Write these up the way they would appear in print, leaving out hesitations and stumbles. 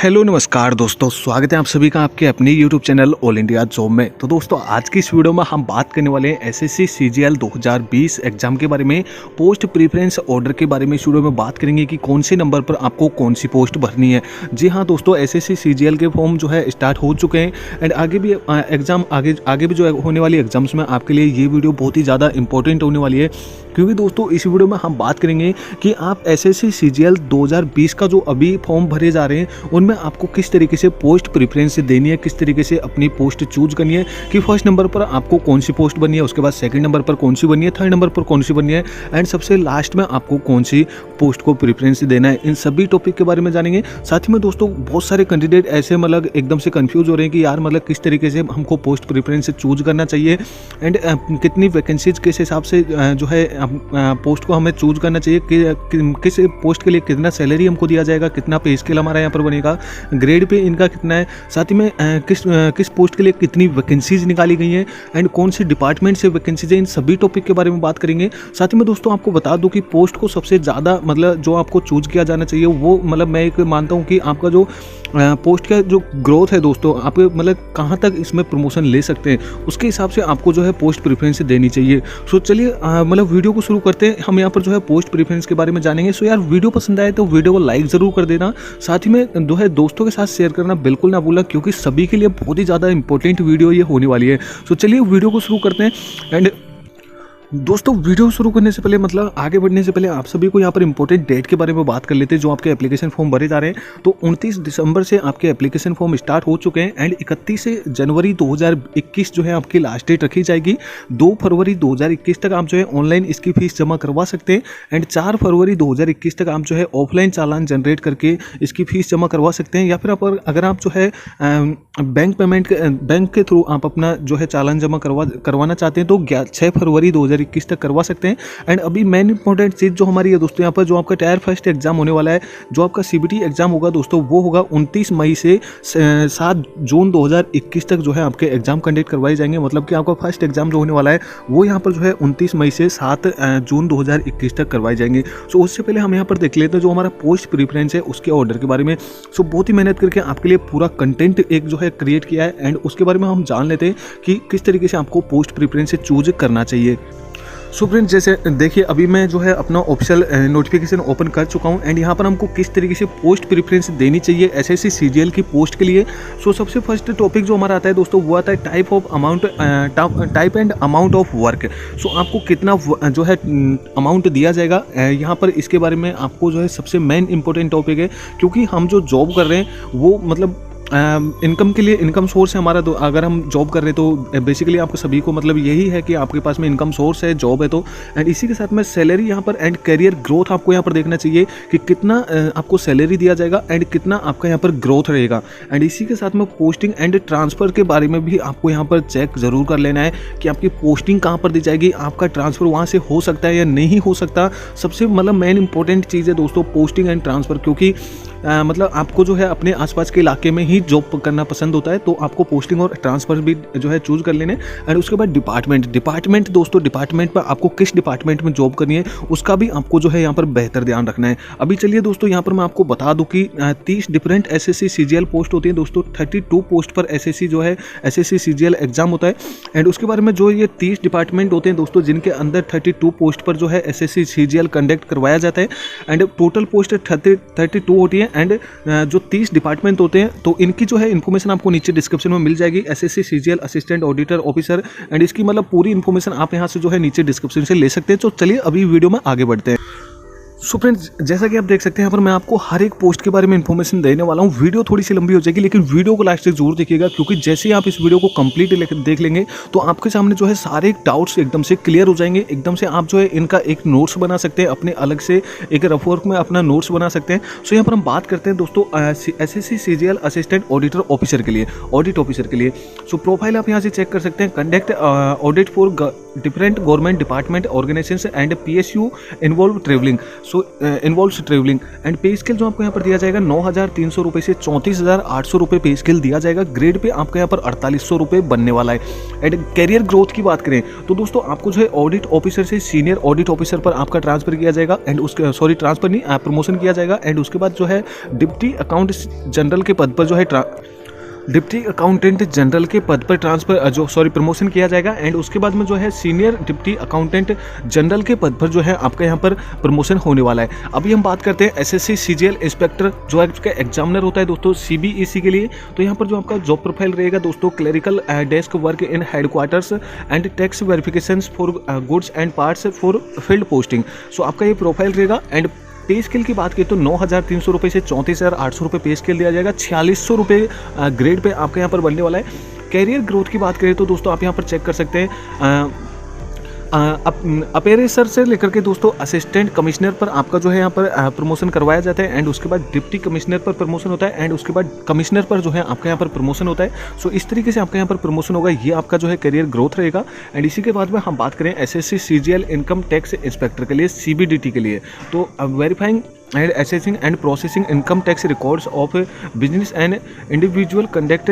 Hello नमस्कार दोस्तों, स्वागत है आप सभी का आपके अपने YouTube channel all India job में। तो दोस्तों आज की इस वीडियो में हम बात करने वाले हैं एसएससी सीजीएल 2020 एग्जाम के बारे में, पोस्ट प्रेफरेंस ऑर्डर के बारे में। इस वीडियो में बात करेंगे कि कौन से नंबर पर आपको कौन सी पोस्ट भरनी है। जी हाँ दोस्तों, एसएससी सीजीएल के फॉर्म जो है स्टार्ट हो चुके हैं एंड आगे भी एग्जाम आगे भी जो होने वाली एग्जाम्स में आपके लिए ये वीडियो बहुत ही ज़्यादा इंपॉर्टेंट होने वाली है, क्योंकि दोस्तों इस वीडियो में हम बात करेंगे कि आप एसएससी सीजीएल 2020 का जो अभी फॉर्म भरे जा रहे हैं उनमें आपको किस तरीके से पोस्ट प्रेफरेंस देनी है, किस तरीके से अपनी पोस्ट चूज करनी है कि फर्स्ट नंबर पर आपको कौन सी पोस्ट बननी है, उसके बाद सेकंड नंबर पर कौन सी बननी है, थर्ड नंबर पर कौन सी बननी है एंड सबसे लास्ट में आपको कौन सी पोस्ट को प्रेफरेंस देना है। इन सभी टॉपिक के बारे में जानेंगे। साथ ही में दोस्तों बहुत सारे कैंडिडेट ऐसे एकदम से कंफ्यूज हो रहे हैं कि यार किस तरीके से हमको पोस्ट प्रेफरेंस चूज करना चाहिए एंड कितनी वैकेंसीज किस हिसाब से जो है पोस्ट को हमें चूज करना चाहिए, किस पोस्ट के लिए कितना सैलरी हमको दिया जाएगा, कितना पे स्केल हमारा यहाँ पर बनेगा, ग्रेड पे इनका कितना है, साथ ही में किस पोस्ट के लिए कितनी वैकेंसीज निकाली गई हैं एंड कौन से डिपार्टमेंट से वैकेंसीज है। इन सभी टॉपिक के बारे में बात करेंगे। साथ ही में दोस्तों आपको बता दूं कि पोस्ट को सबसे ज़्यादा जो आपको चूज किया जाना चाहिए वो मैं एक मानता हूँ कि आपका जो पोस्ट का जो ग्रोथ है दोस्तों, आप कहाँ तक इसमें प्रमोशन ले सकते हैं उसके हिसाब से आपको जो है पोस्ट प्रेफरेंस देनी चाहिए। सो चलिए वीडियो को शुरू करते हैं। हम यहाँ पर जो है पोस्ट प्रेफरेंस के बारे में जानेंगे। सो यार वीडियो पसंद आए तो वीडियो को लाइक ज़रूर कर देना, साथ ही में जो है दोस्तों के साथ शेयर करना बिल्कुल ना भूलना, क्योंकि सभी के लिए बहुत ही ज़्यादा इंपॉर्टेंट वीडियो ये होने वाली है। सो चलिए वीडियो को शुरू करते हैं। एंड दोस्तों वीडियो शुरू करने से पहले आगे बढ़ने से पहले आप सभी को यहाँ पर इंपॉर्टेंट डेट के बारे में बात कर लेते हैं जो आपके एप्लीकेशन फॉर्म भरे जा रहे हैं। तो 29 दिसंबर से आपके एप्लीकेशन फॉर्म स्टार्ट हो चुके हैं एंड 31 जनवरी 2021 जो है आपकी लास्ट डेट रखी जाएगी। 2 फरवरी 2021 तक आप जो है ऑनलाइन इसकी फीस जमा करवा सकते हैं एंड 4 फरवरी 2021 तक आप जो है ऑफलाइन चालान जनरेट करके इसकी फीस जमा करवा सकते हैं, या फिर अगर आप जो है बैंक के थ्रू आप अपना जो है चालान जमा करवाना चाहते हैं तो 6 फरवरी 2021 तक करवा सकते हैं। एंड अभी मेन इंपॉर्टेंट चीज़ जो हमारी है दोस्तों, यहाँ पर जो आपका टायर फर्स्ट एग्जाम होने वाला है, जो आपका सीबीटी एग्जाम होगा दोस्तों, वो होगा 29 मई से 7 जून 2021 तक जो है आपके एग्जाम कंडक्ट करवाए जाएंगे। मतलब कि आपका फर्स्ट एग्जाम जो होने वाला है वो यहाँ पर जो है 29 मई से 7 जून 2021 तक करवाए जाएंगे। सो उससे पहले हम यहाँ पर देख लेते हैं जो हमारा पोस्ट प्रेफरेंस है उसके ऑर्डर के बारे में। सो बहुत ही मेहनत करके आपके लिए पूरा कंटेंट एक जो है क्रिएट किया है एंड उसके बारे में हम जान लेते हैं कि किस तरीके से आपको पोस्ट प्रेफरेंस चूज करना चाहिए। सो फ्रेंड्स जैसे देखिए अभी मैं जो है अपना ऑफिशियल नोटिफिकेशन ओपन कर चुका हूं एंड यहाँ पर हमको किस तरीके से पोस्ट प्रेफरेंस देनी चाहिए एसएससी सीजीएल की पोस्ट के लिए। सो सबसे फर्स्ट टॉपिक जो हमारा आता है दोस्तों वो आता है type and amount of work. So आपको कितना जो है अमाउंट दिया जाएगा यहाँ पर, इसके बारे में आपको जो है सबसे मेन इंपॉर्टेंट टॉपिक है, क्योंकि हम जो जॉब कर रहे हैं वो इनकम के लिए इनकम सोर्स है हमारा। तो अगर हम जॉब कर रहे हैं तो बेसिकली आपको सभी को यही है कि आपके पास में इनकम सोर्स है, जॉब है तो, एंड इसी के साथ में सैलरी यहाँ पर एंड करियर ग्रोथ आपको यहाँ पर देखना चाहिए कि कितना आपको सैलरी दिया जाएगा एंड कितना आपका यहाँ पर ग्रोथ रहेगा। एंड इसी के साथ में पोस्टिंग एंड ट्रांसफ़र के बारे में भी आपको यहाँ पर चेक ज़रूर कर लेना है कि आपकी पोस्टिंग कहाँ पर दी जाएगी, आपका ट्रांसफ़र वहाँ से हो सकता है या नहीं हो सकता। सबसे मेन इंपॉर्टेंट चीज़ है दोस्तों पोस्टिंग एंड ट्रांसफ़र, क्योंकि आपको जो है अपने आसपास के इलाके में ही जॉब करना पसंद होता है तो आपको पोस्टिंग और ट्रांसफ़र भी जो है चूज़ कर लेने। एंड उसके बाद डिपार्टमेंट दोस्तों, डिपार्टमेंट पर आपको किस डिपार्टमेंट में जॉब करनी है उसका भी आपको जो है यहाँ पर बेहतर ध्यान रखना है। अभी चलिए दोस्तों यहाँ पर मैं आपको बता दूं कि 30 डिफरेंट एसएससी सीजीएल पोस्ट होती है दोस्तों। 32 पोस्ट पर एसएससी सीजीएल एग्जाम होता है एंड उसके बारे में जो ये 30 डिपार्टमेंट होते हैं दोस्तों जिनके अंदर 32 पोस्ट पर जो है एसएससी सीजीएल कंडक्ट करवाया जाता है एंड टोटल पोस्ट 32 होती है एंड जो 30 डिपार्टमेंट होते हैं तो इनकी जो है इन्फॉर्मेशन आपको नीचे डिस्क्रिप्शन में मिल जाएगी। SSC CGL assistant auditor officer and इसकी पूरी इन्फॉर्मेशन आप यहाँ से जो है नीचे डिस्क्रिप्शन से ले सकते हैं। तो चलिए अभी वीडियो में आगे बढ़ते हैं। सो फ्रेंड्स जैसा कि आप देख सकते हैं यहाँ पर मैं आपको हर एक पोस्ट के बारे में इन्फॉर्मेशन देने वाला हूँ। वीडियो थोड़ी सी लंबी हो जाएगी लेकिन वीडियो को लास्ट तक जरूर देखिएगा, क्योंकि जैसे ही आप इस वीडियो को कंप्लीट देख लेंगे तो आपके सामने जो है सारे डाउट्स एकदम से क्लियर हो जाएंगे। एकदम से आप जो है इनका एक नोट्स बना सकते हैं, अपने अलग से एक रफ वर्क में अपना नोट्स बना सकते हैं। सो यहाँ पर हम बात करते हैं दोस्तों SSC CGL assistant auditor officer के लिए, ऑडिट ऑफिसर के लिए। सो प्रोफाइल आप यहाँ से चेक कर सकते हैं। Conduct audit for different government department organisation and PSU involve travelling. So involves travelling. And pay scale जो आपको यहाँ पर दिया जाएगा 9,300 रुपये से 34,800 रुपये पे स्केल दिया जाएगा। ग्रेड पे आपको यहाँ पर 4,800 रुपये बनने वाला है। एंड कैरियर ग्रोथ की बात करें तो दोस्तों आपको जो है ऑडिट ऑफिसर से सीनियर ऑडिट ऑफिसर पर आपका ट्रांसफर किया जाएगा। एंड उसके ट्रांसफर नहीं, प्रमोशन किया जाएगा। एंड उसके बाद जो है डिप्टी अकाउंट जनरल के पद पर जो है डिप्टी अकाउंटेंट जनरल के पद पर प्रमोशन किया जाएगा। एंड उसके बाद में जो है सीनियर डिप्टी अकाउंटेंट जनरल के पद पर जो है आपका यहाँ पर प्रमोशन होने वाला है। अभी हम बात करते हैं एसएससी सीजीएल इंस्पेक्टर जो आपका एग्जामिनर होता है दोस्तों सीबीईसी के लिए। तो यहाँ पर जो आपका जॉब प्रोफाइल रहेगा दोस्तों, clerical desk work in headquarters and tax verification for goods and parts for field posting. So आपका ये प्रोफाइल रहेगा। एंड पे स्केल की बात करें तो 9,300 रुपये से 34,800 रुपये पे स्केल दिया जाएगा। 4,600 रुपये ग्रेड पे आपके यहाँ पर बनने वाला है। कैरियर ग्रोथ की बात करें तो दोस्तों आप यहाँ पर चेक कर सकते हैं अपेरेसर से लेकर के दोस्तों असिस्टेंट कमिश्नर पर आपका जो है यहाँ पर प्रमोशन करवाया जाता है। एंड उसके बाद डिप्टी कमिश्नर पर प्रमोशन होता है। एंड उसके बाद कमिश्नर पर जो है आपका यहाँ पर प्रमोशन होता है। सो इस तरीके से आपका यहाँ पर प्रमोशन होगा। ये आपका जो है करियर ग्रोथ रहेगा। एंड इसी के बाद में हम बात करें SSC CGL income tax inspector के लिए, सीबीडीटी के लिए, तो verifying and assessing and processing income tax records of business and individual conduct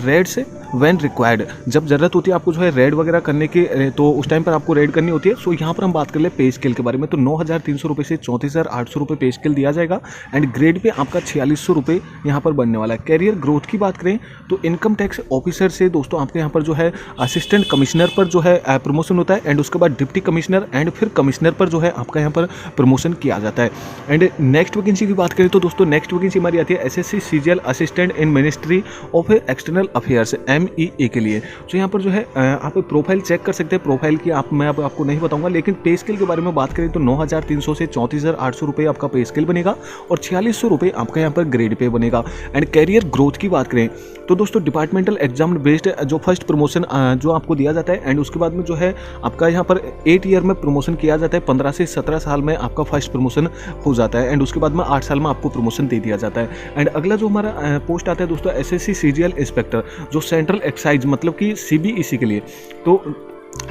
raids when required. जब जरूरत होती है आपको जो है रेड वगैरह करने की, तो उस टाइम पर आपको रेड करनी होती है। सो यहाँ पर हम बात कर ले पे स्केल के बारे में, तो 9,300 रुपये से 34,800 रुपये पे स्केल दिया जाएगा। एंड ग्रेड पे आपका 4,600 रुपये यहाँ पर बनने वाला है। कैरियर ग्रोथ की बात करें तो इनकम टैक्स ऑफिसर से दोस्तों आपके यहाँ पर जो है असिस्टेंट कमिश्नर पर जो है प्रमोशन होता है। एंड उसके बाद डिप्टी कमिश्नर एंड फिर कमिश्नर पर जो है आपका यहाँ पर प्रमोशन किया जाता है। एंड नेक्स्ट वैकेंसी की बात करें तो दोस्तों नेक्स्ट वैकेंसी हमारी आती है SSC CGL assistant in ministry of external affairs MEA के लिए। तो यहाँ पर जो है आप प्रोफाइल चेक कर सकते हैं। प्रोफाइल की मैं आपको नहीं बताऊंगा, लेकिन पे स्केल के बारे में बात करें तो 9,300 से 34,800 रुपये आपका पे स्केल बनेगा और 4,600 रुपये आपका यहाँ पर ग्रेड पे बनेगा। एंड कैरियर ग्रोथ की बात करें तो दोस्तों डिपार्टमेंटल एग्जाम बेस्ड जो फर्स्ट प्रमोशन जो आपको दिया जाता है। एंड उसके बाद में जो है आपका यहाँ पर 8 ईयर में प्रमोशन किया जाता है। 15 से 17 साल में आपका फर्स्ट प्रमोशन हो जाता है। एंड उसके बाद में 8 साल में आपको प्रमोशन दे दिया जाता है। एंड अगला जो हमारा पोस्ट आता है दोस्तों एसएससी सीजीएल इंस्पेक्टर जो सेंट्रल एक्साइज मतलब कि सीबीईसी के लिए। तो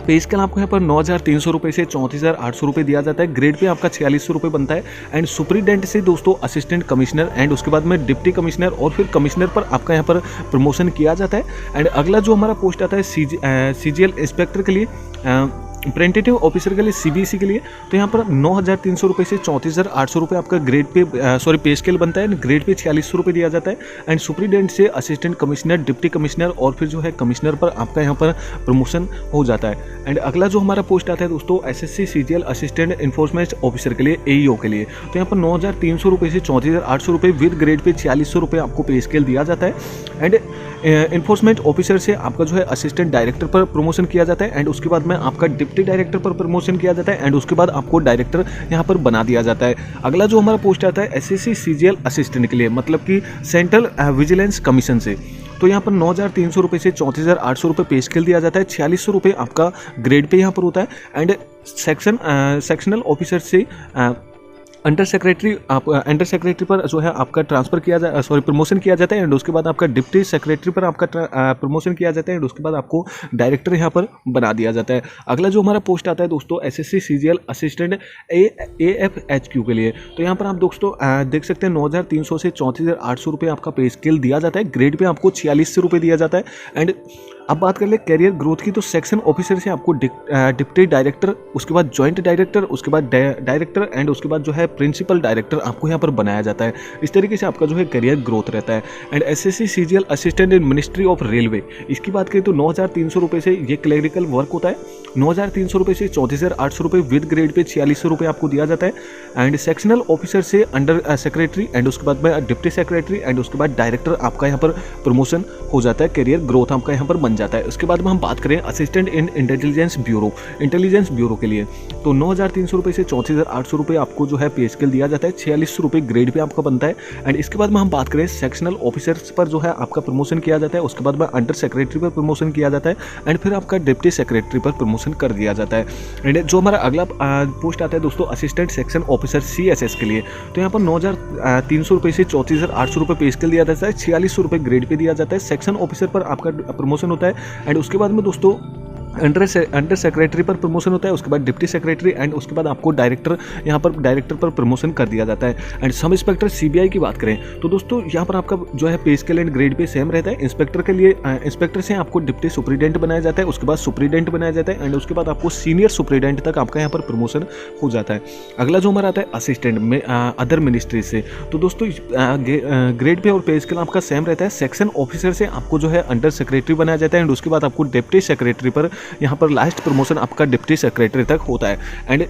पे स्केल आपको यहाँ पर 9,300 रुपये से 34,800 रुपये दिया जाता है। ग्रेड पे आपका 4,600 रुपये बनता है। एंड सुपरिटेंडेंट से दोस्तों असिस्टेंट कमिश्नर एंड उसके बाद में डिप्टी कमिश्नर और फिर कमिश्नर पर आपका यहाँ पर प्रमोशन किया जाता है। एंड अगला जो हमारा पोस्ट आता है सीजीएल इंस्पेक्टर के लिए, प्रिवेंटिव ऑफिसर के लिए सीबीसी के लिए। तो यहाँ पर 9,300 रुपये से 34,800 रुपये आपका ग्रेड पे पे स्केल बनता है। ग्रेड पे 4,600 रुपये दिया जाता है। एंड सुपरिटेंडेंट से असिस्टेंट कमिश्नर डिप्टी कमिश्नर और फिर जो है कमिश्नर पर आपका यहाँ पर प्रमोशन हो जाता है। एंड अगला जो हमारा पोस्ट आता है दोस्तों SSC CGL assistant enforcement officer के लिए AEO के लिए। तो यहाँ पर 9,300 रुपये से 34,800 रुपये विद ग्रेड पे 4,600 रुपये आपको पे स्केल दिया जाता है। एंड इन्फोर्समेंट ऑफिसर से आपका जो है असिस्टेंट डायरेक्टर पर प्रमोशन किया जाता है। एंड उसके बाद में आपका डिप्टी डायरेक्टर पर प्रमोशन किया जाता है। एंड उसके बाद आपको डायरेक्टर यहाँ पर बना दिया जाता है। अगला जो हमारा पोस्ट आता है एसएससी सीजीएल असिस्टेंट के लिए मतलब कि सेंट्रल विजिलेंस कमीशन से। तो यहाँ पर 9,300 रुपये से 34,800 रुपये पे स्केल दिया जाता है। 4,600 रुपये आपका ग्रेड पे यहाँ पर होता है। एंड सेक्शनल ऑफिसर से अंडर सेक्रेटरी पर जो है आपका ट्रांसफर किया प्रमोशन किया जाता है। एंड उसके बाद आपका डिप्टी सेक्रेटरी पर आपका प्रमोशन किया जाता है। एंड उसके बाद आपको डायरेक्टर यहाँ पर बना दिया जाता है। अगला जो हमारा पोस्ट आता है दोस्तों एसएससी सीजीएल असिस्टेंट AFHQ के लिए। तो यहाँ पर आप दोस्तों देख सकते हैं 9,300 से 34,800 रुपये आपका पे स्केल दिया जाता है। ग्रेड पे आपको 4,600 रुपये दिया जाता है। एंड अब बात कर ले कैरियर ग्रोथ की, तो सेक्शन ऑफिसर से आपको डिप्टी डायरेक्टर, उसके बाद जॉइंट डायरेक्टर, उसके बाद डायरेक्टर एंड उसके बाद जो है प्रिंसिपल डायरेक्टर आपको यहाँ पर बनाया जाता है। इस तरीके से आपका जो है कैरियर ग्रोथ रहता है। And SSC CGL assistant in ministry of railway, इसकी बात करें तो 9,300 रुपये से ये क्लरिकल वर्क होता है। 9,300 रुपये से 34,800 रुपये विद ग्रेड पे 4,600 रुपये आपको दिया जाता है। एंड सेक्शनल ऑफिसर से अंडर सेक्रेटरी एंड उसके बाद में डिप्टी सेक्रेटरी एंड उसके बाद डायरेक्टर आपका यहाँ पर प्रमोशन हो जाता है। कैरियर ग्रोथ आपका यहाँ पर बन जाता है। उसके बाद में हम बात करें असिस्टेंट इन इंटेलिजेंस ब्यूरो के लिए, तो 9,300 रुपये से 34,800 रुपये आपको जो है पे स्केल दिया जाता है। 4,600 रुपये ग्रेड पे आपका बनता है। एंड इसके बाद में हम बात करें सेक्शनल ऑफिसर्स पर जो है आपका प्रमोशन किया जाता है। उसके बाद में अंडर सेक्रेटरी पर प्रमोशन किया जाता है। एंड फिर आपका डिप्टी सेक्रेटरी पर प्रमोशन कर दिया जाता है। एंड जो हमारा अगला पोस्ट आता है दोस्तों असिस्टेंट सेक्शन ऑफिसर CSS के लिए, तो यहाँ पर 9,300 रुपये से 34,800 रुपये पे स्केल दिया जाता है। 4,600 रुपये ग्रेड पे दिया जाता है। सेक्शन ऑफिसर पर आपका प्रमोशन होता है। एंड उसके बाद में दोस्तों अंडर सेक्रेटरी पर प्रमोशन होता है, उसके बाद डिप्टी सेक्रेटरी एंड उसके बाद आपको डायरेक्टर, यहाँ पर डायरेक्टर पर प्रमोशन कर दिया जाता है। एंड सब इंस्पेक्टर सीबीआई की बात करें तो दोस्तों यहाँ पर आपका जो है पे scale and grade pay same रहता है। इंस्पेक्टर के लिए इंस्पेक्टर से आपको डिप्टी सुपरिटेंडेंट बनाया जाता है, उसके बाद सुपरिटेंडेंट बनाया जाता है एंड उसके बाद आपको सीनियर सुपरिटेंडेंट तक आपका यहाँ पर प्रमोशन हो जाता है। अगला जो हमारा आता है असिस्टेंट में अदर मिनिस्ट्री से, तो दोस्तों ग्रेड पे और पे स्केल आपका सेम रहता है। सेक्शन ऑफिसर से आपको जो है अंडर सेक्रेटरी बनाया जाता है एंड उसके बाद आपको डिप्टी सेक्रेटरी पर यहाँ पर लास्ट प्रमोशन आपका डिप्टी सेक्रेटरी तक होता है। एंड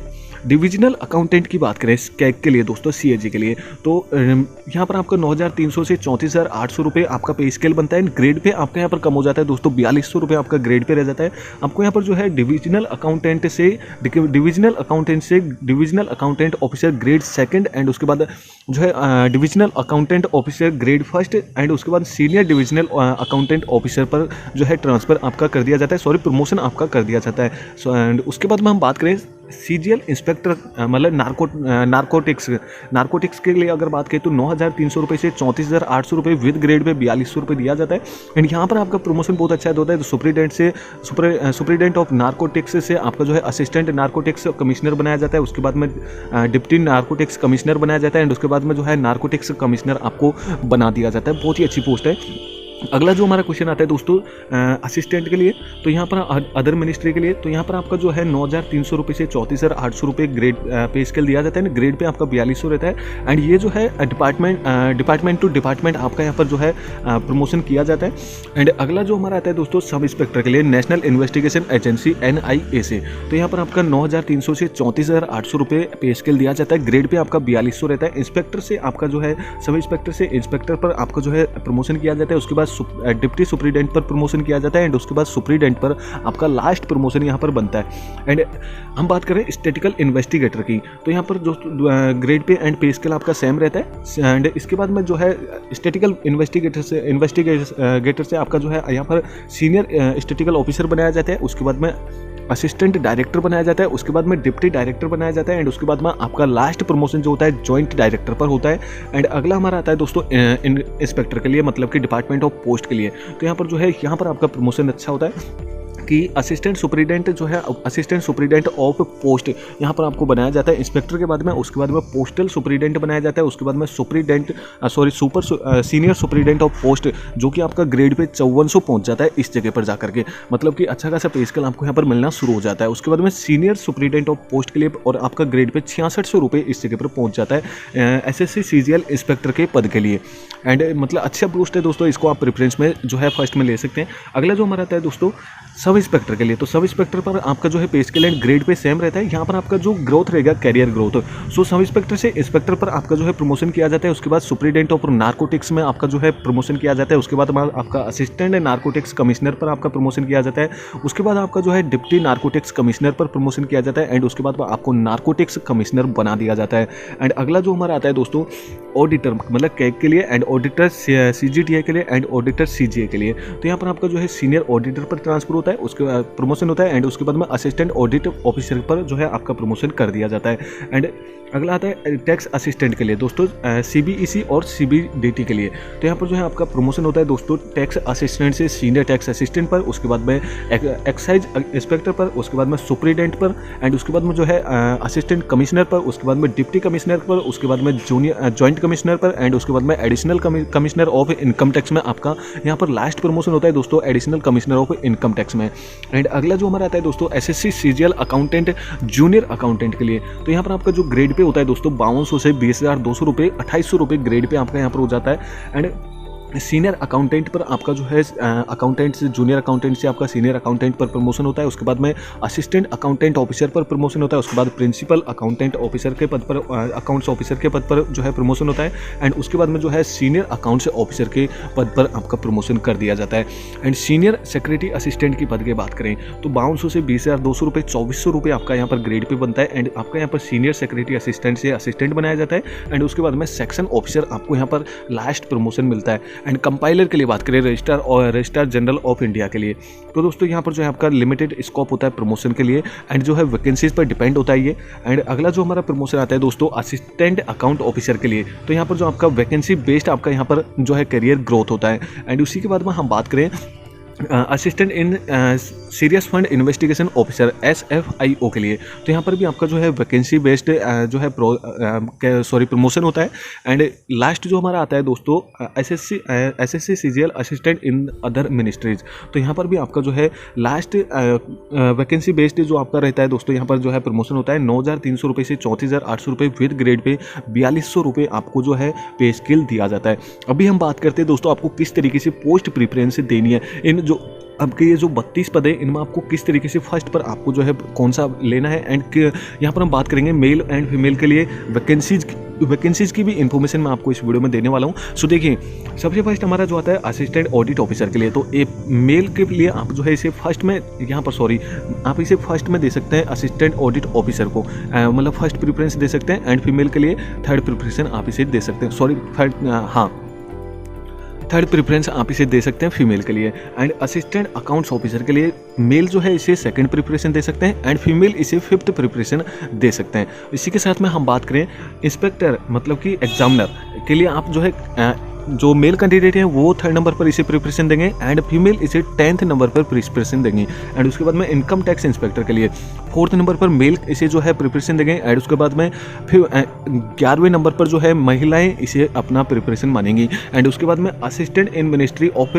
डिविजनल अकाउंटेंट की बात करें कैग के लिए दोस्तों, सीएजी के लिए, तो यहाँ पर आपका 9,300 से 34,800 रुपये आपका पे स्केल बनता है। ग्रेड पे आपका यहाँ पर कम हो जाता है दोस्तों, 4,200 रुपये आपका ग्रेड पे रह जाता है। आपको यहाँ पर जो है डिविजनल अकाउंटेंट से divisional accountant officer grade second and उसके बाद जो है divisional accountant officer grade first and उसके बाद सीनियर डिविजनल अकाउंटेंट ऑफिसर पर जो है ट्रांसफ़र आपका कर दिया जाता है, सॉरी प्रमोशन आपका कर दिया जाता है। एंड उसके बाद में हम बात करें सीजीएल इंस्पेक्टर मतलब नारकोटिक्स के लिए अगर बात करें तो 9,300 रुपये से 34,800 रुपये विद ग्रेड पे 4,200 रुपये दिया जाता है। एंड यहाँ पर आपका प्रमोशन बहुत अच्छा होता है। तो सुपरिटेंडेंट ऑफ नारकोटिक्स से आपका जो है असिस्टेंट नारकोटिक्स कमिश्नर बनाया जाता है, उसके बाद में डिप्टी नारकोटिक्स कमिश्नर बनाया जाता है एंड उसके बाद में जो है नारकोटिक्स कमिश्नर आपको बना दिया जाता है। बहुत ही अच्छी पोस्ट है। अगला जो हमारा क्वेश्चन आता है दोस्तों असिस्टेंट के लिए, तो यहाँ पर अदर मिनिस्ट्री के लिए, तो यहाँ पर आपका जो है 9,300 रुपये से 34,800 रुपये ग्रेड पे स्केल दिया जाता है। ग्रेड पे आपका 4,200 रहता है एंड ये जो है डिपार्टमेंट टू डिपार्टमेंट आपका यहाँ पर जो है प्रमोशन किया जाता है। एंड अगला जो हमारा आता है दोस्तों सब इंस्पेक्टर के लिए, नेशनल इन्वेस्टिगेशन एजेंसी NIA से, तो यहाँ पर आपका 9,300 से 34,800 रुपये पे स्केल दिया जाता है। ग्रेड पे आपका 4,200 रहता है। इंस्पेक्टर से आपका जो है सब इंस्पेक्टर से इंस्पेक्टर पर आपका जो है प्रमोशन किया जाता है, उसके बाद डिप्टी सुपरिटेंडेंट पर प्रमोशन किया जाता है एंड उसके बाद सुपरिटेंडेंट पर आपका लास्ट प्रमोशन यहाँ पर बनता है। एंड हम बात करें स्टैटिकल इन्वेस्टिगेटर की, तो यहाँ पर जो grade pay and pay scale आपका सेम रहता है। एंड इसके बाद में जो है स्टैटिकल इन्वेस्टिगेटर से आपका जो है यहाँ पर सीनियर स्टैटिकल ऑफिसर बनाया जाता है, उसके बाद में असिस्टेंट डायरेक्टर बनाया जाता है, उसके बाद में डिप्टी डायरेक्टर बनाया जाता है एंड उसके बाद में आपका लास्ट प्रमोशन जो होता है जॉइंट डायरेक्टर पर होता है। एंड अगला हमारा आता है दोस्तों इंस्पेक्टर के लिए, मतलब कि डिपार्टमेंट ऑफ पोस्ट के लिए, तो यहाँ पर जो है यहाँ पर आपका प्रमोशन अच्छा होता है कि असिस्टेंट सुपरिटेंडेंट जो है असिस्टेंट सुपरिटेंडेंट ऑफ पोस्ट यहाँ पर आपको बनाया जाता है इंस्पेक्टर के बाद में। उसके बाद में पोस्टल सुपरिटेंडेंट बनाया जाता है, उसके बाद में सीनियर सुपरिटेंडेंट ऑफ पोस्ट जो कि आपका ग्रेड पे 5400 पहुंच जाता है इस जगह पर जाकर के, मतलब कि अच्छा खासा पे स्केल आपको यहाँ पर मिलना शुरू हो जाता है। उसके बाद में सीनियर सुपरिटेंडेंट ऑफ पोस्ट के लिए और आपका ग्रेड पे 6600 रुपये इस जगह पर पहुँच जाता है SSC CGL इंस्पेक्टर के पद के लिए। एंड मतलब अच्छा पोस्ट है दोस्तों, इसको आप प्रेफरेंस में जो है फर्स्ट में ले सकते हैं। अगला जो हमारा आता है दोस्तों सब इंस्पेक्टर के लिए, तो सब इंस्पेक्टर पर आपका जो है पे scale and grade pay same रहता है। यहाँ पर आपका जो ग्रोथ रहेगा कैरियर ग्रोथ, सो सब इंस्पेक्टर से इंस्पेक्टर पर आपका जो है प्रमोशन किया जाता है। उसके बाद सुपरिटेंडेंट ऑफ नारकोटिक्स में आपका जो है प्रमोशन किया जाता है। उसके बाद आपका असिस्टेंट नारकोटिक्स कमिश्नर पर आपका प्रमोशन किया जाता है। उसके बाद आपका जो है डिप्टी नारकोटिक्स कमिश्नर पर प्रमोशन किया जाता है एंड उसके बाद आपको नारकोटिक्स कमिश्नर बना दिया जाता है। एंड अगला जो हमारा आता है दोस्तों ऑडिटर, मतलब कैग के लिए एंड ऑडिटर CGTI के लिए एंड ऑडिटर CGA के लिए, तो यहाँ पर आपका जो है सीनियर ऑडिटर पर ट्रांसफर होता है, उसके प्रमोशन होता है एंड उसके बाद में असिस्टेंट ऑडिट ऑफिसर पर जो है आपका प्रमोशन कर दिया जाता है। एंड अगला आता है टैक्स असिस्टेंट के लिए दोस्तों CBEC और CBDT के लिए, तो यहाँ पर जो है आपका प्रमोशन होता है दोस्तों टैक्स असिस्टेंट से सीनियर टैक्स असिस्टेंट पर, उसके बाद में एक्साइज इंस्पेक्टर पर, उसके बाद में सुपरिटेंडेंट पर एंड उसके बाद में जो है असिस्टेंट कमिश्नर पर, उसके बाद में डिप्टी कमिश्नर पर, उसके बाद में जॉइंट कमिश्नर पर एंड उसके बाद में additional commissioner of income tax में आपका यहाँ पर लास्ट प्रमोशन होता है दोस्तों additional commissioner of income tax में। एंड अगला जो हमारा आता है दोस्तों SSC CGL accountant junior accountant के लिए, तो यहाँ पर आपका जो ग्रेड पे होता है दोस्तों 5200 से 20,200 रुपये 2800 रुपये ग्रेड पे आपका यहाँ पर हो जाता है। एंड सीनियर अकाउंटेंट पर आपका जो है अकाउंटेंट से जूनियर अकाउंटेंट से आपका सीनियर अकाउंटेंट पर प्रमोशन होता है। उसके बाद में असिस्टेंट अकाउंटेंट ऑफिसर पर प्रमोशन होता है। उसके बाद प्रिंसिपल अकाउंटेंट ऑफिसर के पद पर अकाउंट्स ऑफिसर के पद पर जो है प्रमोशन होता है एंड उसके बाद में जो है सीनियर अकाउंट्स ऑफिसर के पद पर आपका प्रमोशन कर दिया जाता है। एंड सीनियर सेक्रेटरी असिस्टेंट की पद की बात करें तो 5200 से 20,200 रुपये 2400 रुपये आपका यहाँ पर ग्रेड पे बनता है एंड आपका यहाँ पर सीनियर सेक्रेटरी असिस्टेंट से असिस्टेंट बनाया जाता है एंड उसके बाद में सेक्शन ऑफिसर आपको यहाँ पर लास्ट प्रमोशन मिलता है। एंड कंपाइलर के लिए बात करें रजिस्ट्रार जनरल ऑफ इंडिया के लिए, तो दोस्तों यहाँ पर जो है आपका लिमिटेड स्कोप होता है प्रमोशन के लिए एंड जो है वैकेंसीज पर डिपेंड होता है ये। एंड अगला जो हमारा प्रमोशन आता है दोस्तों असिस्टेंट अकाउंट ऑफिसर के लिए, तो यहाँ पर जो आपका वैकेंसी बेस्ड आपका यहाँ पर जो है करियर ग्रोथ होता है। एंड उसी के बाद में हम बात करें assistant in serious fund investigation officer SFIO के लिए। तो यहाँ पर भी आपका जो है वैकेंसी बेस्ड जो है प्रमोशन होता है। एंड लास्ट जो हमारा आता है दोस्तों SSC CGL assistant in other ministries. तो यहाँ पर भी आपका जो है लास्ट वैकेंसी बेस्ड जो आपका रहता है दोस्तों, यहाँ पर जो है प्रमोशन होता है 9,300 रुपये से 34,800 रुपये विद ग्रेड पे 4,200 रुपये आपको जो है पे स्केल दिया जाता है। अभी हम बात करते हैं दोस्तों आपको किस तरीके से पोस्ट प्रीफरेंस देनी है। इन जो आपके ये जो 32 पद है इनमें आपको किस तरीके से फर्स्ट पर आपको जो है कौन सा लेना है। एंड यहाँ पर हम बात करेंगे मेल एंड फीमेल के लिए वैकेंसीज की भी इंफॉर्मेशन मैं आपको इस वीडियो में देने वाला हूँ। सो देखिए, सबसे फर्स्ट हमारा जो आता है असिस्टेंट ऑडिट ऑफिसर के लिए। तो एक मेल के लिए आप जो है इसे फर्स्ट में आप इसे फर्स्ट में दे सकते हैं असिस्टेंट ऑडिट ऑफिसर को, मतलब फर्स्ट प्रेफरेंस दे सकते हैं। एंड फीमेल के लिए थर्ड प्रेफरेंस आप इसे दे सकते हैं, थर्ड प्रेफरेंस आप इसे दे सकते हैं फीमेल के लिए। एंड असिस्टेंट अकाउंट्स ऑफिसर के लिए मेल जो है इसे सेकंड प्रिपरेशन दे सकते हैं एंड फीमेल इसे फिफ्थ प्रिपरेशन दे सकते हैं। इसी के साथ में हम बात करें इंस्पेक्टर मतलब कि एग्जामिनर के लिए, आप जो है जो मेल कैंडिडेट हैं वो थर्ड नंबर पर इसे प्रिपरेशन देंगे एंड फीमेल इसे 10th नंबर पर प्रिपरेशन देंगी। एंड उसके बाद में इनकम टैक्स इंस्पेक्टर के लिए 4th नंबर पर मेल इसे जो है प्रिपरेशन देंगे। एंड उसके बाद में फिर 11वें नंबर पर जो है महिलाएं इसे अपना प्रिपरेशन मानेंगी। एंड उसके बाद में assistant in ministry of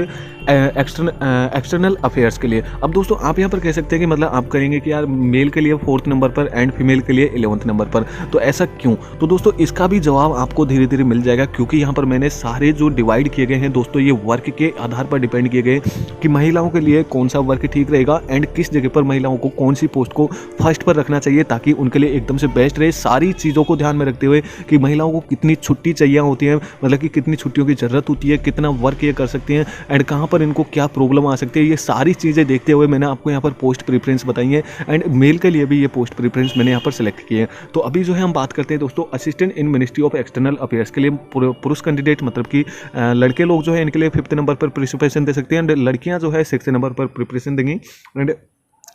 external affairs के लिए। अब दोस्तों आप यहाँ पर कह सकते हैं कि मतलब आप कहेंगे कि यार मेल के लिए 4th नंबर पर एंड फीमेल के लिए 11th नंबर पर, तो ऐसा क्यों? तो दोस्तों इसका भी जवाब आपको धीरे धीरे मिल जाएगा, क्योंकि यहाँ पर मैंने सारे जो डिवाइड किए गए हैं दोस्तों ये वर्क के आधार पर डिपेंड किए गए कि महिलाओं के लिए कौन सा वर्क ठीक रहेगा एंड किस जगह पर महिलाओं को कौन सी पोस्ट को फर्स्ट पर रखना चाहिए ताकि उनके लिए एकदम से बेस्ट रहे। सारी चीज़ों को ध्यान में रखते हुए कि महिलाओं को कितनी छुट्टी चाहिए होती है, मतलब कि कितनी छुट्टियों की ज़रूरत होती है, कितना वर्क ये कर सकती हैं एंड कहाँ पर इनको क्या प्रॉब्लम आ सकती है, ये सारी चीज़ें देखते हुए मैंने आपको यहाँ पर पोस्ट प्रेफरेंस बताई है। एंड मेल के लिए भी ये पोस्ट प्रेफरेंस मैंने यहाँ पर सेलेक्ट किए हैं। तो अभी जो है हम बात करते हैं दोस्तों assistant in ministry of external affairs के लिए पुरुष कैंडिडेट मतलब कि लड़के लोग जो है इनके लिए 5th नंबर पर प्रिपरेशन दे सकते हैं एंड लड़कियां जो है 6th नंबर पर प्रिपरेशन देंगी एंड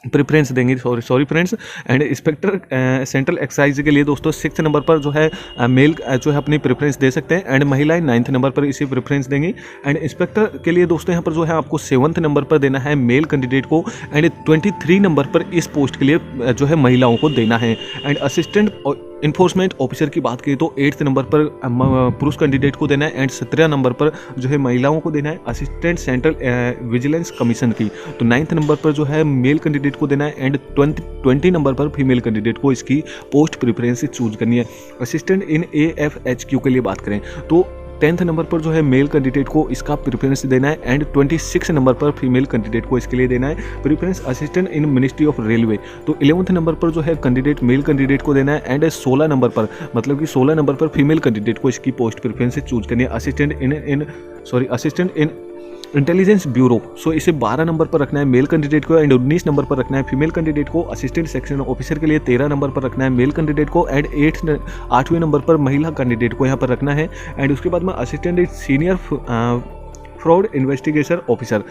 प्रेफरेंस देंगे sorry friends. And inspector central excise के लिए दोस्तों 6th नंबर पर जो है मेल जो है अपनी प्रेफरेंस दे सकते हैं एंड महिलाएं 9th नंबर पर इसे प्रेफरेंस देंगी। एंड इंस्पेक्टर के लिए दोस्तों यहाँ पर जो है आपको 7th नंबर पर देना है मेल कैंडिडेट को एंड 23 नंबर पर इस पोस्ट के लिए जो है महिलाओं को देना है। एंड असिस्टेंट इन्फोर्समेंट ऑफिसर की बात करें तो 8th नंबर पर पुरुष कैंडिडेट को देना है एंड 17 नंबर पर जो है महिलाओं को देना है असिस्टेंट सेंट्रल विजिलेंस कमीशन की। तो 9th नंबर पर जो है मेल कैंडिडेट को देना है एंड 20 नंबर पर फीमेल कैंडिडेट को इसकी पोस्ट प्रेफरेंस चूज करनी है। असिस्टेंट इन AFHQ के लिए बात करें तो 10th नंबर पर जो है मेल कैंडिडेट को इसका प्रेफरेंस देना है एंड 26 नंबर पर फीमेल कैंडिडेट को इसके लिए देना है preference. Assistant in ministry of railway तो 11th नंबर पर जो है कैंडिडेट मेल कैंडिडेट को देना है एंड 16 नंबर पर मतलब कि 16 नंबर पर फीमेल कैंडिडेट को इसकी पोस्ट प्रेफरेंस चूज करनी है। Assistant in intelligence bureau so इसे 12 नंबर पर रखना है मेल कैंडिडेट को एंड 19 नंबर पर रखना है फीमेल कैंडिडेट को। असिस्टेंट सेक्शन ऑफिसर के लिए 13 नंबर पर रखना है मेल कैंडिडेट को एंड 8वें नंबर पर महिला कैंडिडेट को यहाँ पर रखना है। एंड उसके बाद में assistant senior fraud investigation officer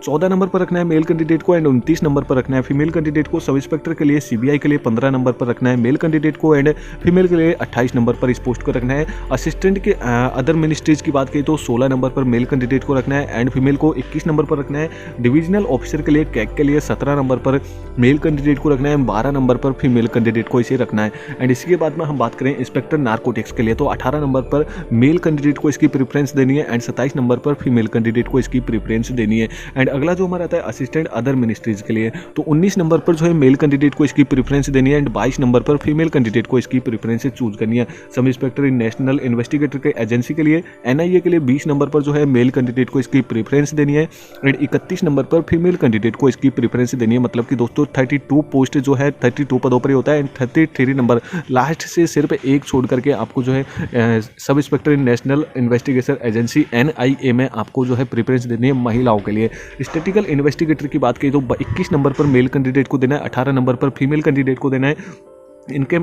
14 number पर रखना है मेल कैंडिडेट को एंड 29 नंबर पर रखना है फीमेल कैंडिडेट को। सब इंस्पेक्टर के लिए CBI के लिए 15 नंबर पर रखना है मेल कैंडिडेट को एंड फीमेल के लिए 28 नंबर पर इस पोस्ट को रखना है। असिस्टेंट के अदर मिनिस्ट्रीज की बात करें तो 16 नंबर पर मेल कैंडिडेट को रखना है एंड फीमेल को 21 नंबर पर रखना है। डिविजनल ऑफिसर के लिए कैग के लिए 17 नंबर पर मेल कैंडिडेट को रखना है, 12 नंबर पर फीमेल कैंडिडेट को इसे रखना है। एंड इसके बाद में हम बात करें इंस्पेक्टर नार्कोटिक्स के लिए तो 18 नंबर पर मेल कैंडिडेट को इसकी प्रेफरेंस देनी है एंड 27 नंबर पर फीमेल कैंडिडेट को इसकी प्रेफरेंस देनी है। एंड अगला जो हमारा आता है असिस्टेंट अदर मिनिस्ट्रीज के लिए तो 19 नंबर पर जो है मेल कैंडिडेट को इसकी प्रेफरेंस देनी है एंड 22 नंबर पर फीमेल कैंडिडेट को इसकी प्रेफरेंस चूज करनी है। सब इंस्पेक्टर इन नेशनल इन्वेस्टिगेटर के एजेंसी के लिए NIA के लिए 20 नंबर पर जो है मेल कैंडिडेट को इसकी प्रेफरेंस देनी है एंड 31 नंबर पर फीमेल कैंडिडेट को इसकी प्रेफरेंस देनी है। मतलब कि दोस्तों 32 पोस्ट जो है 32 पदों पर होता है एंड 33 नंबर लास्ट से सिर्फ एक छोड़ करके आपको जो है सब इंस्पेक्टर इन नेशनल इन्वेस्टिगेशन एजेंसी NIA में आपको जो है प्रेफरेंस देनी है महिलाओं के लिए। स्टैटिकल इन्वेस्टिगेटर की बात करें तो 21 नंबर पर मेल कैंडिडेट को देना है, 18 नंबर पर फीमेल कैंडिडेट को देना है इनके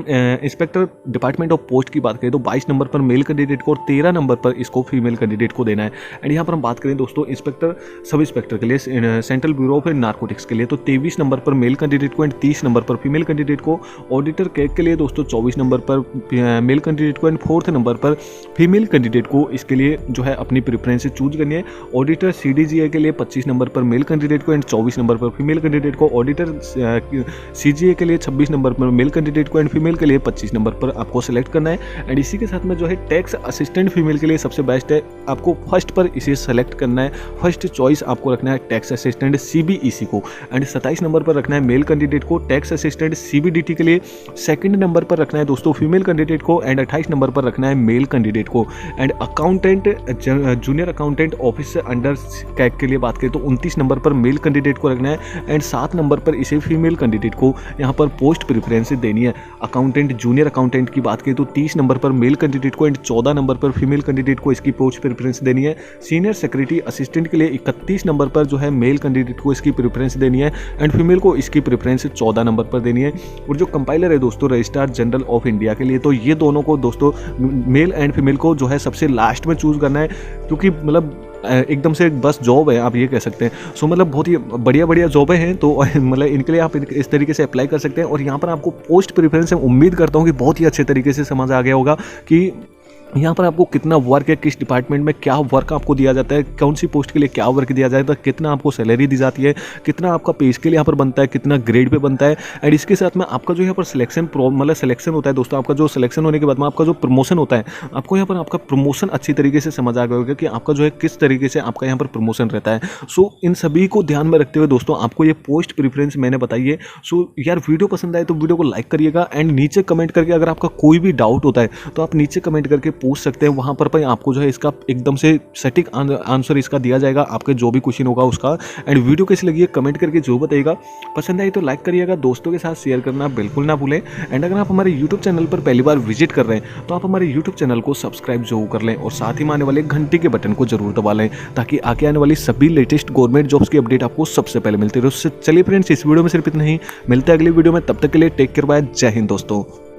इंस्पेक्टर डिपार्टमेंट ऑफ पोस्ट की बात करें तो 22 नंबर पर मेल कैंडिडेट को और 13 नंबर पर इसको फीमेल कैंडिडेट को देना है। एंड यहाँ पर हम बात करें दोस्तों इंस्पेक्टर सब इंस्पेक्टर के लिए सेंट्रल ब्यूरो ऑफ नारकोटिक्स के लिए तो 23 नंबर पर मेल कैंडिडेट को एंड 30 नंबर पर फीमेल कैंडिडेट को। ऑडिटर कैग के लिए दोस्तों 24 नंबर पर मेल कैंडिडेट को एंड 4th नंबर पर फीमेल कैंडिडेट को इसके लिए जो है अपनी प्रेफरेंस चूज करनी है। ऑडिटर CDGA के लिए 25 नंबर पर मेल कैंडिडेट को एंड 24 नंबर पर फीमेल कैंडिडेट को। ऑडिटर CGA के लिए 26 नंबर पर मेल कैंडिडेट को एंड फीमेल के लिए 25 नंबर पर आपको सेलेक्ट करना है। एंड इसी के साथ में जो है टैक्स असिस्टेंट फीमेल के लिए सबसे बेस्ट है, आपको फर्स्ट पर इसे सेलेक्ट करना है। फर्स्ट चॉइस आपको रखना है टैक्स असिस्टेंट CBEC को। एंड 27 नंबर पर रखना है मेल कैंडिडेट को टैक्स असिस्टेंट CBDT के लिए। सेकंड नंबर पर रखना है दोस्तों फीमेल कैंडिडेट को एंड 28 नंबर पर रखना है मेल कैंडिडेट को। And accountant junior accountant office under CAG के लिए बात करें तो 29 नंबर पर मेल कैंडिडेट को रखना है एंड 7 नंबर पर इसे फीमेल कैंडिडेट को यहाँ पर पोस्ट प्रेफरेंस देनी है। अकाउंटेंट जूनियर अकाउंटेंट की बात करें तो 30 नंबर पर मेल कैंडिडेट को एंड 14 नंबर पर फीमेल कैंडिडेट को इसकी पोस्ट प्रेफरेंस देनी है। सीनियर सेक्रेटरी असिस्टेंट के लिए 31 नंबर पर जो है मेल कैंडिडेट को इसकी प्रेफरेंस देनी है एंड फीमेल को इसकी प्रेफरेंस 14 नंबर पर देनी है। और जो कंपाइलर है दोस्तों रजिस्ट्रार जनरल ऑफ इंडिया के लिए तो ये दोनों को दोस्तों मेल एंड फीमेल को जो है सबसे लास्ट में चूज करना है, क्योंकि मतलब एकदम से बस जॉब है आप ये कह सकते हैं। सो मतलब बहुत ही बढ़िया जॉबें हैं तो मतलब इनके लिए आप इस तरीके से अप्लाई कर सकते हैं। और यहाँ पर आपको पोस्ट प्रेफरेंस उम्मीद करता हूँ कि बहुत ही अच्छे तरीके से समझ आ गया होगा कि यहाँ पर आपको कितना वर्क है, किस डिपार्टमेंट में क्या वर्क आपको दिया जाता है, कौन सी पोस्ट के लिए क्या वर्क दिया जाता है, कितना आपको सैलरी दी जाती है, कितना आपका पे स्केल यहाँ पर बनता है, कितना ग्रेड पे बनता है। एंड इसके साथ में आपका जो यहाँ पर सिलेक्शन मतलब सिलेक्शन होता है दोस्तों, आपका जो सिलेक्शन होने के बाद में आपका जो प्रमोशन होता है, आपको यहाँ पर आपका प्रमोशन अच्छी तरीके से समझ आ गया होगा कि आपका जो है किस तरीके से आपका यहाँ पर प्रमोशन रहता है। सो इन सभी को ध्यान में रखते हुए दोस्तों आपको ये पोस्ट प्रेफरेंस मैंने बताई है। सो यार वीडियो पसंद आए तो वीडियो को लाइक करिएगा एंड नीचे कमेंट करके अगर आपका कोई भी डाउट होता है तो आप नीचे कमेंट करके पूछ सकते हैं। वहाँ पर आपको जो है इसका एकदम से सटीक आंसर इसका दिया जाएगा, आपके जो भी क्वेश्चन होगा उसका। एंड वीडियो कैसी लगी है कमेंट करके जो बताइएगा। पसंद आई तो लाइक करिएगा, दोस्तों के साथ शेयर करना बिल्कुल ना भूलें। एंड अगर आप हमारे यूट्यूब चैनल पर पहली बार विजिट कर रहे हैं तो आप हमारे यूट्यूब चैनल को सब्सक्राइब जरूर कर लें और साथ ही में आने वाले घंटे के बटन को जरूर दबा लें ताकि आगे आने वाली सभी लेटेस्ट गवर्नमेंट जॉब्स की अपडेट आपको सबसे पहले मिलती रहे। चलिए फ्रेंड्स इस वीडियो में सिर्फ इतना ही, मिलते हैं अगली वीडियो में, तब तक के लिए टेक केयर, बाय, जय हिंद दोस्तों।